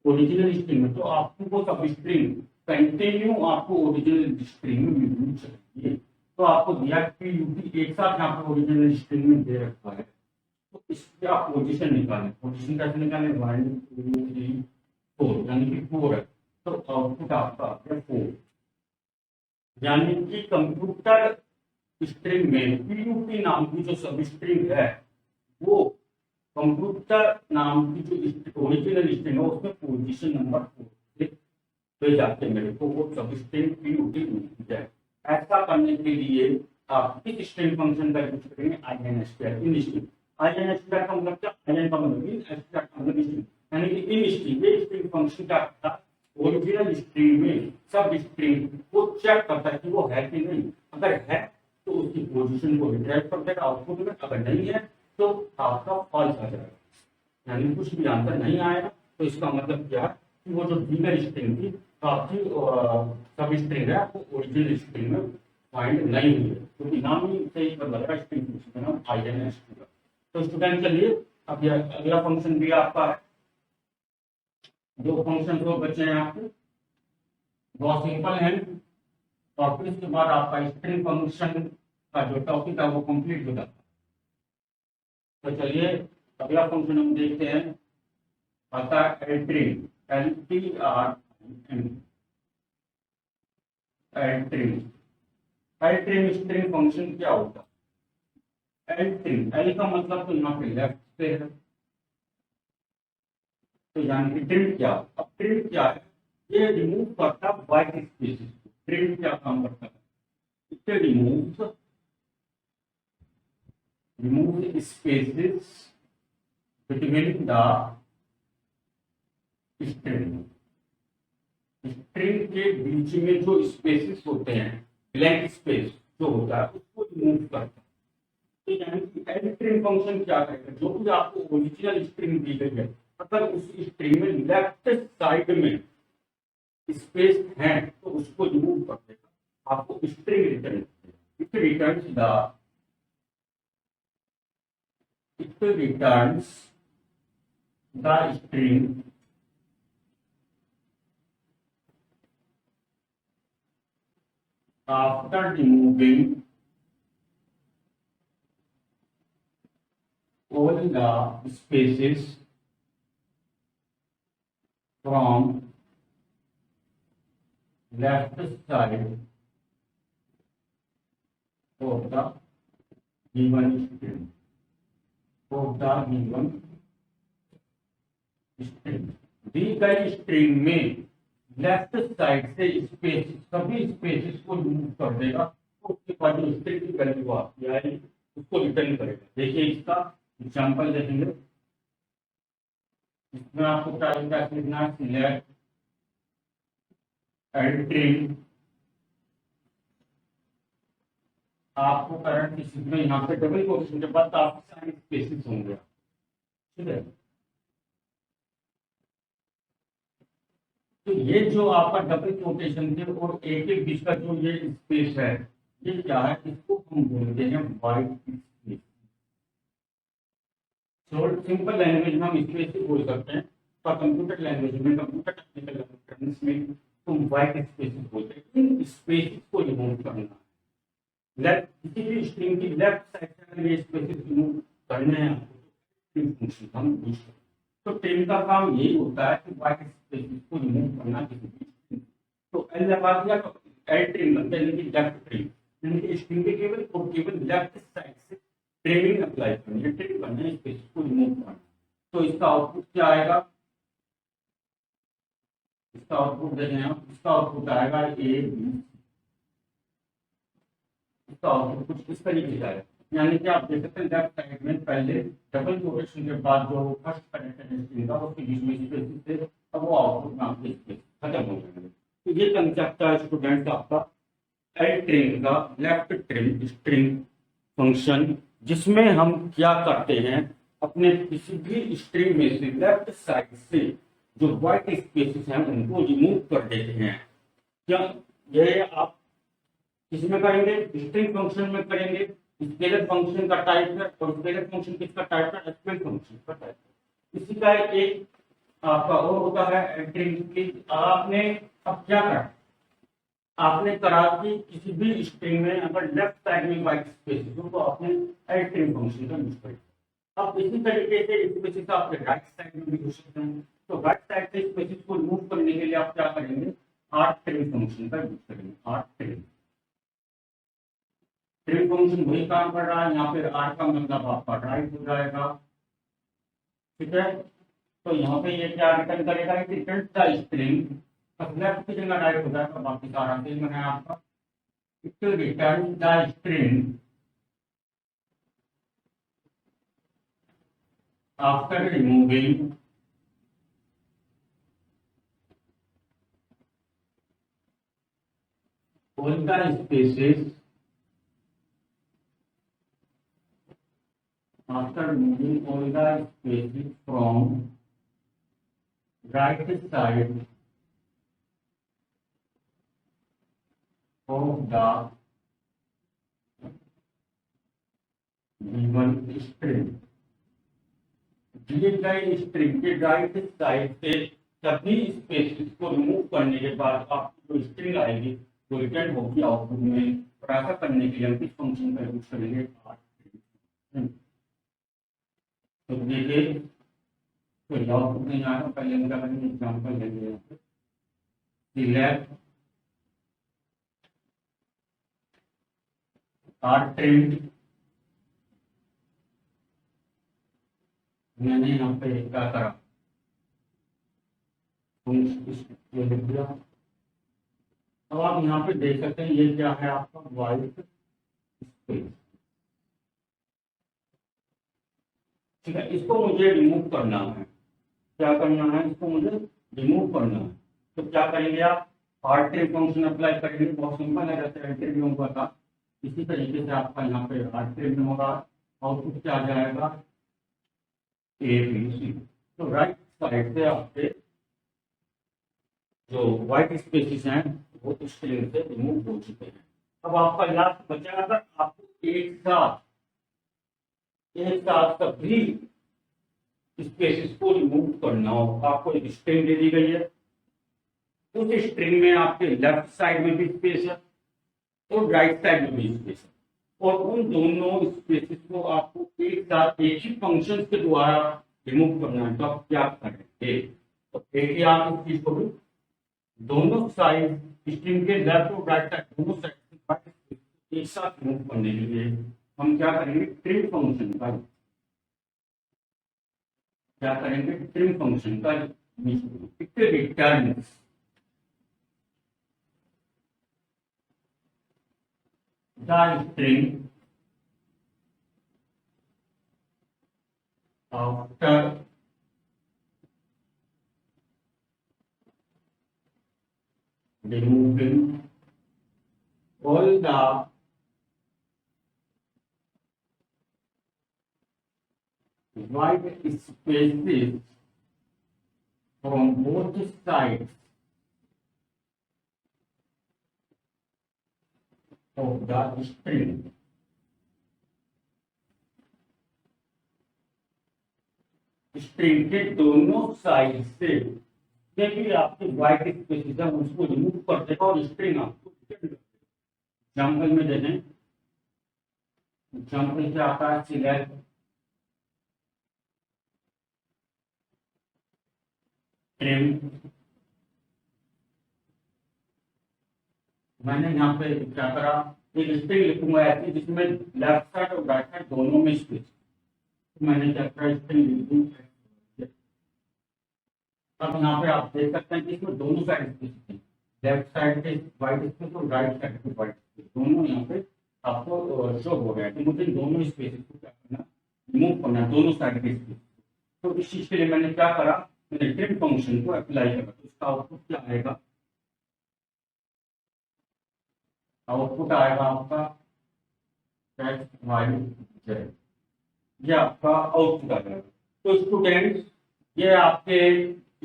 ओरिजिनल स्ट्रिंग में, तो आपको वो सब स्ट्रिंग कंटिन्यू आपको ओरिजिनल स्ट्रिंग में मिलनी चाहिए। तो आपको दिया पी यू पी एक साथ यहाँ पे ओरिजिनल स्ट्रिंग में दे रखा है, तो इसके आप पोजीशन निकालें। पोजीशन कैसे निकालें, 1 2 3 4 यानी कि 4 है, तो आउटपुट आपका आ गया 4। यानी कि कंप्यूटर स्ट्रिंग में पीयूपी नाम की जो सब स्ट्रिंग है वो कंप्यूटर नाम की जो ओरिजिनल स्ट्रिंग है उसमें पोजीशन नंबर 4 पे जाके मेरे को वो सब स्ट्रिंग पीयूपी मिलती है। ऐसा करने के लिए आप इस स्ट्रिंग फंक्शन का यूज करेंगे INSTR इन स्ट्रिंग। INSTR का मतलब क्या, IN का मतलब इन, STR का मतलब स्ट्रिंग, यानी कि इन स्ट्रिंग ये स्ट्रिंग फंक्शन का ओरिजिनल स्ट्रिंग में सब स्ट्रिंग को चेक करता है कि वो है कि नहीं। अगर है तो उसकी पोजीशन को रिट्राइव कर देगा आउटपुट में, अगर नहीं है तो आपका फॉल्स आ जाएगा, यानी कुछ भी आंसर नहीं आएगा। तो इसका मतलब क्या है कि वो जो दीगर स्ट्रिंग थी आपकी सब स्ट्रिंग है वो ओरिजिनल स्ट्रिंग में फाइंड नहीं हुई है, क्योंकि नाम ही से ही पता लगा स्ट्रिंग का नाम INSTR। तो स्टूडेंट चलिए अब अगला फंक्शन भी आपका है। दो फंक्शन जो बचे हैं आपके बहुत सिंपल है, और फिर इसके बाद आपका स्ट्रिंग फंक्शन का जो टॉपिक है वो कंप्लीट हो जाता है। तो चलिए अगला फंक्शन हम देखते हैं, आता है एल्ट्रिंग, LTRING। एल्ट्रिंग एल्ट्रिंग स्ट्रिंग फंक्शन क्या होता है। एल्ट्रिंग एल का मतलब तो यहाँ पे लेफ्ट पे है, तो यानी कि ट्रिम क्या, अब ट्रिम क्या है, ये रिमूव करता व्हाइट स्पेसेस। ट्रिम क्या काम करता है, इसे remove spaces between the string. String के बीच में जो स्पेसेस होते हैं, ब्लैंक स्पेस जो होता है उसको रिमूव करता है। तो यानी कि एल्ट्रिंग फंक्शन क्या करेगा, जो भी आपको ओरिजिनल स्ट्रिंग दी गई है अगर उस स्ट्रिंग में लेफ्ट साइड में स्पेस है तो उसको रिमूव कर देगा, आपको स्ट्रिंग रिटर्न करेगा। It returns the string after removing all the spaces from left side of the given string, दी गई स्ट्रिंग में लेफ्ट साइड से स्पेस सभी स्पेसेस को रिमूव कर देगा, तो उसके बाद जो स्ट्रिंग की वैल्यू आपकी आएगी उसको रिटर्न करेगा। देखिए इसका एग्जाम्पल देखेंगे, इसमें आपको क्या लिखना है, सिलेक्ट एल्ट्रिंग। आपको करंट इसमें यहाँ पे डबल कोटेशन के बाद काफी सारे स्पेसेस होंगे, ठीक है। तो ये जो आपका डबल कोटेशन थे और एक एक बीच का जो ये स्पेस है, ये क्या है, इसको हम बोलते हैं व्हाइट स्पेस। सिंपल लैंग्वेज में हम स्पेस ही बोल सकते हैं, पर कंप्यूटर लैंग्वेज में, कंप्यूटर टेक्निकल टर्म्स में तुम व्हाइट स्पेस बोलते हैं। इन स्पेस को रिमूव करना है, लेफ्ट किसी भी स्ट्रिंग की लेफ्ट साइड से अगर ये स्पेसेस रिमूव करने हैं आपको फंक्शन हम यूज करते हैं। तो ट्रिम का काम यही होता है कि व्हाइट स्पेसेस को रिमूव करना किसी भी स्ट्रिंग। तो एल लगा दिया तो एल ट्रिम बनता है, यानी कि लेफ्ट ट्रिम, यानी कि स्ट्रिंग के केवल और केवल लेफ्ट साइड से ट्रिमिंग अप्लाई करनी है, ट्रिम करना है, स्पेसेस को रिमूव करना। तो इसका आउटपुट क्या आएगा, इसका आउटपुट देखें आप, इसका आउटपुट आएगा ए बी, इसका आउटपुट कुछ इस तरीके से आएगा। यानी कि आप देख सकते हैं लेफ्ट साइड में पहले डबल कोटेशन के बाद जो फर्स्ट कनेक्टेड स्ट्रिंग था उसके बीच में स्पेस थे, अब वो आउटपुट में आपके स्पेस खत्म हो जाएंगे। तो ये कंसेप्ट है स्टूडेंट्स आपका एल ट्रिम का, लेफ्ट ट्रिम स्ट्रिंग फंक्शन जिसमें हम क्या करते हैं, अपने किसी भी स्ट्रिंग में से लेफ्ट साइड से जो व्हाइट स्पेसेस हैं उनको रिमूव कर देते हैं। क्या ये आप किसमें करेंगे, स्ट्रिंग फंक्शन में करेंगे। स्केलर फंक्शन का टाइप है, और स्केलर फंक्शन किसका टाइप है, एसक्यूएल फंक्शन का टाइप है। इसी का एक आपका और होता है एंट्री। आपने अब क्या करा, आपने करा कि किसी भी स्ट्रिंग में अगर लेफ्ट साइड में व्हाइट स्पेस हो तो आपने एंट्री फंक्शन का यूज करें। अब इसी तरीके से स्पेसेस आपके राइट साइड में भी हो सकते हैं, तो राइट साइड से स्पेसेस को रिमूव करने के लिए आप क्या करेंगे, आर्ट ट्रिम फंक्शन का यूज करेंगे। आर्ट ट्रिम फंक्शन वही काम कर रहा है, यहाँ पे आर का मतलब आपका राइट हो जाएगा, ठीक है। तो यहाँ पे ये क्या रिटर्न करेगा, इट रिटर्न्स द स्ट्रिंग, अब लेफ्ट की जगह राइट हो जाएगा, बाकी सारा सेम है आपका। It return the string after removing all the spaces, after removing all the spaces from right side of the given string, दिए गए स्ट्रिंग के राइट साइड से सभी स्पेसेस को रिमूव करने के बाद आपकी जो स्ट्रिंग आएगी वो रिटर्न होगी आउटपुट में। और ऐसा करने के लिए हम किस फंक्शन का यूज करेंगे, तो देखिए तो आउटपुट नहीं आएगा, पहले हम क्या करेंगे, एग्जाम्पल लेंगे, सिलेक्ट आर ट्रिम्ड, मैंने यहाँ पे क्या करा, ये लिख दिया। अब आप यहाँ पे देख सकते हैं ये क्या है आपका व्हाइट स्पेस, ठीक है। इसको मुझे रिमूव करना है, क्या करना है, इसको मुझे रिमूव करना है। तो क्या करेंगे आप, आर ट्रिम फंक्शन अप्लाई करेंगे, बहुत सिंपल है, जैसे एंट्री में होगा था इसी तरीके से आपका यहाँ पे आर ट्रिम में होगा, आउटपुट क्या आ जाएगा, ABC। तो राइट साइड से आपके जो व्हाइट स्पेसेस हैं वो स्ट्रिंग से रिमूव हो चुके हैं। अब आपका लास्ट बचा, अगर आपको एक साथ सभी स्पेसेस को रिमूव करना हो, आपको एक स्ट्रिंग दे दी गई है, उस स्ट्रिंग में आपके लेफ्ट साइड में भी स्पेस है और राइट साइड में भी स्पेस है, और उन दोनों स्पेसेस को आपको एक साथ एक ही फंक्शन के द्वारा रिमूव करना है। तो आप क्या करेंगे, तो देखिए आप इस चीज को भी दोनों साइड स्ट्रिंग के लेफ्ट और राइट साइड दोनों साइड एक साथ रिमूव करने के लिए हम क्या करेंगे, ट्रिम फंक्शन का, क्या करेंगे, ट्रिम फंक्शन का return the string after removing all the white spaces from both sides of the string. String के दोनों साइड से भी आपके व्हाइट स्पेसेस है उसको रिमूव कर देगा और स्ट्रिंग आपको रिटर्न कर देगा। एग्जाम्पल में देखें, एग्जाम्पल क्या आता है, सिलेक्ट ट्रिम, मैंने यहाँ पे क्या करा, एक स्ट्रिंग लिखूंगा ऐसी जिसमें लेफ्ट साइड और राइट साइड दोनों में स्पेस, तो मैंने क्या करा, स्ट्रिंग लिख दी। अब यहाँ पे आप देख सकते हैं कि इसमें दोनों साइड स्पेस है, लेफ्ट साइड के व्हाइट स्पेस और राइट साइड के व्हाइट स्पेस, दोनों यहाँ पे आपको शो हो रहा है। तो मुझे दोनों स्पेसेस को क्या करना, रिमूव करना, दोनों साइड के स्पेस। तो इस चीज के लिए मैंने क्या करा, मैंने ट्रिम फंक्शन को अप्लाई करा, तो इसका आउटपुट क्या आएगा, आउटपुट आएगा आपका टेक्स्ट वाइड ये आपका आउटपुट आ जाएगा। तो स्टूडेंट्स, ये आपके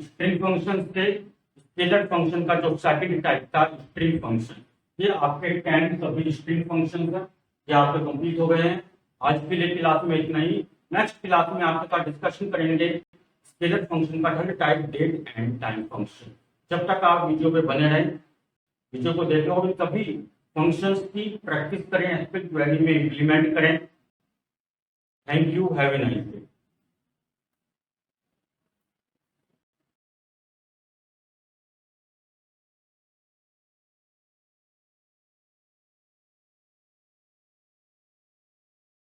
स्ट्रिंग फंक्शन थे। स्केलर फंक्शन का जो सेकंड टाइप था स्ट्रिंग फंक्शन, ये आपके 10 सभी स्ट्रिंग फंक्शन है, ये आपके कंप्लीट हो गए हैं। आज के लिए क्लास में इतना ही। नेक्स्ट क्लास में आपके साथ डिस्कशन करेंगे स्केलर फंक्शन का third type, date and time function. जब तक आप वीडियो पे बने रहें, वीडियो को देखें और सभी फंक्शंस की प्रैक्टिस करें, एस्पेक्ट वैल्यू में इंप्लीमेंट करें। Thank you, have a nice day.